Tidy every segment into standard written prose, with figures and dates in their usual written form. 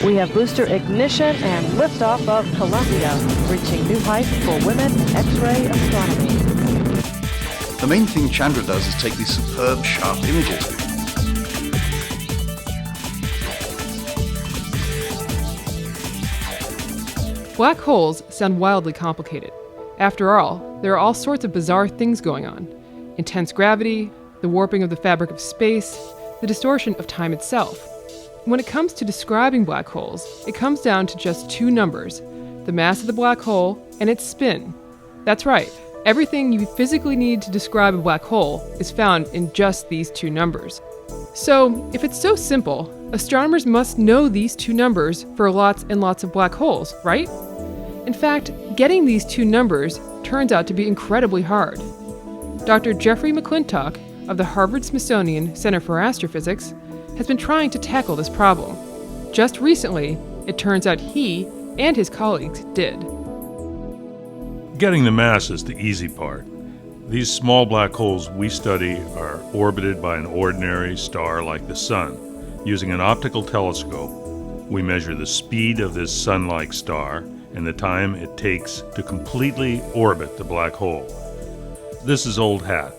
We have booster ignition and liftoff of Columbia, reaching new heights for women in X-ray astronomy. The main thing Chandra does is take these superb, sharp images. Black holes sound wildly complicated. After all, there are all sorts of bizarre things going on. Intense gravity, the warping of the fabric of space, the distortion of time itself. When it comes to describing black holes, it comes down to just two numbers, the mass of the black hole and its spin. That's right, everything you physically need to describe a black hole is found in just these two numbers. So, if it's so simple, astronomers must know these two numbers for lots and lots of black holes, right? In fact, getting these two numbers turns out to be incredibly hard. Dr. Jeffrey McClintock of the Harvard-Smithsonian Center for Astrophysics has been trying to tackle this problem. Just recently, it turns out he and his colleagues did. Getting the mass is the easy part. These small black holes we study are orbited by an ordinary star like the Sun. Using an optical telescope, we measure the speed of this sun-like star and the time it takes to completely orbit the black hole. This is old hat.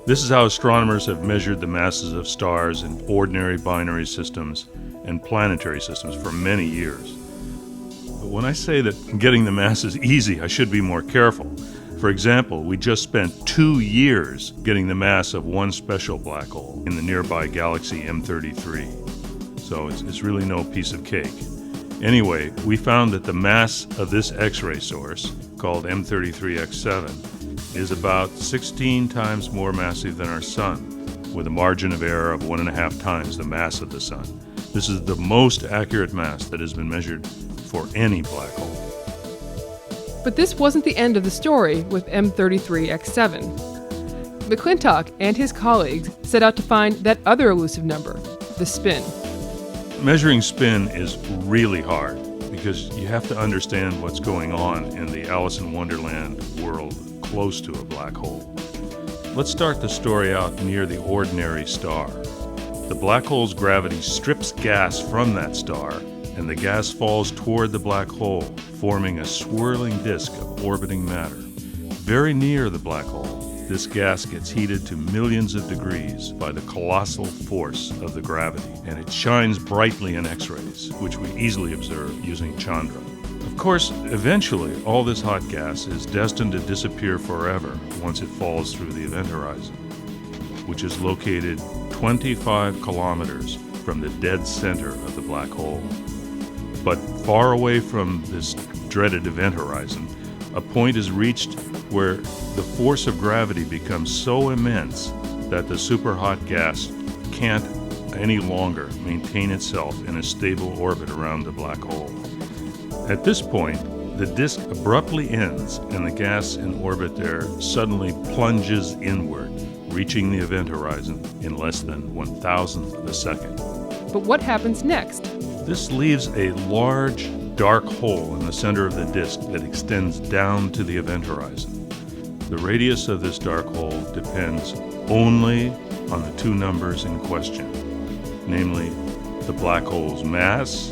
This is how astronomers have measured the masses of stars in ordinary binary systems and planetary systems for many years. But when I say that getting the mass is easy, I should be more careful. For example, we just spent 2 years getting the mass of one special black hole in the nearby galaxy M33. So it's really no piece of cake. Anyway, we found that the mass of this X-ray source, called M33 X-7, is about 16 times more massive than our Sun, with a margin of error of 1.5 times the mass of the Sun. This is the most accurate mass that has been measured for any black hole. But this wasn't the end of the story with M33 X-7. McClintock and his colleagues set out to find that other elusive number, the spin. Measuring spin is really hard because you have to understand what's going on in the Alice in Wonderland world close to a black hole. Let's start the story out near the ordinary star. The black hole's gravity strips gas from that star, and the gas falls toward the black hole, forming a swirling disk of orbiting matter. Very near the black hole, this gas gets heated to millions of degrees by the colossal force of the gravity, and it shines brightly in X-rays, which we easily observe using Chandra. Of course, eventually, all this hot gas is destined to disappear forever once it falls through the event horizon, which is located 25 kilometers from the dead center of the black hole. But far away from this dreaded event horizon, a point is reached where the force of gravity becomes so immense that the superhot gas can't any longer maintain itself in a stable orbit around the black hole. At this point, the disk abruptly ends and the gas in orbit there suddenly plunges inward, reaching the event horizon in less than 1,000th of a second. But what happens next? This leaves a large, dark hole in the center of the disk that extends down to the event horizon. The radius of this dark hole depends only on the two numbers in question, namely the black hole's mass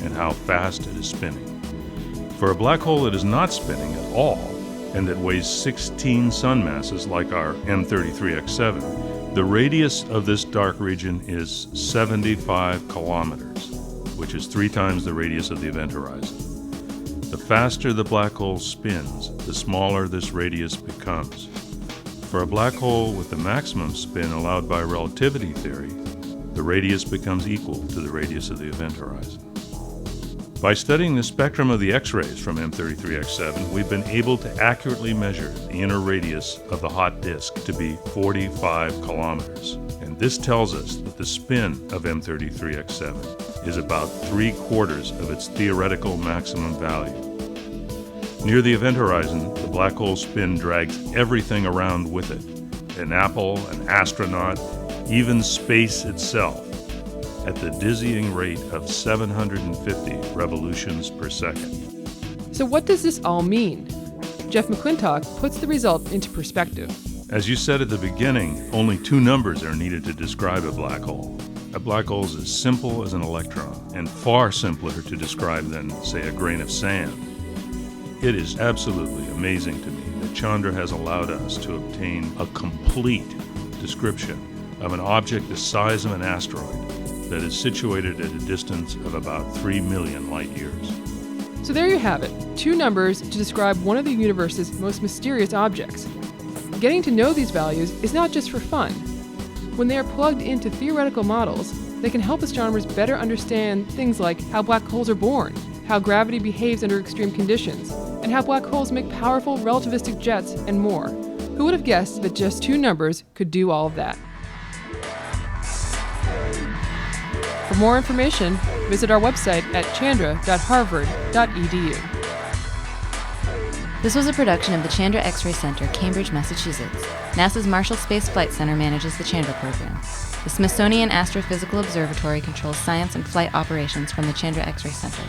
and how fast it is spinning. For a black hole that is not spinning at all and that weighs 16 sun masses like our M33 X-7, the radius of this dark region is 75 kilometers, which is 3 times the radius of the event horizon. The faster the black hole spins, the smaller this radius becomes. For a black hole with the maximum spin allowed by relativity theory, the radius becomes equal to the radius of the event horizon. By studying the spectrum of the X-rays from M33 X-7, we've been able to accurately measure the inner radius of the hot disk to be 45 kilometers. And this tells us that the spin of M33 X-7 is about 3/4 of its theoretical maximum value. Near the event horizon, the black hole spin drags everything around with it, an apple, an astronaut, even space itself, at the dizzying rate of 750 revolutions per second. So what does this all mean? Jeff McClintock puts the result into perspective. As you said at the beginning, only two numbers are needed to describe a black hole. A black hole is as simple as an electron, and far simpler to describe than, say, a grain of sand. It is absolutely amazing to me that Chandra has allowed us to obtain a complete description of an object the size of an asteroid that is situated at a distance of about 3 million light years. So there you have it, 2 numbers to describe one of the universe's most mysterious objects. Getting to know these values is not just for fun. When they are plugged into theoretical models, they can help astronomers better understand things like how black holes are born, how gravity behaves under extreme conditions, and how black holes make powerful relativistic jets, and more. Who would have guessed that just 2 numbers could do all of that? For more information, visit our website at chandra.harvard.edu. This was a production of the Chandra X-ray Center, Cambridge, Massachusetts. NASA's Marshall Space Flight Center manages the Chandra program. The Smithsonian Astrophysical Observatory controls science and flight operations from the Chandra X-ray Center.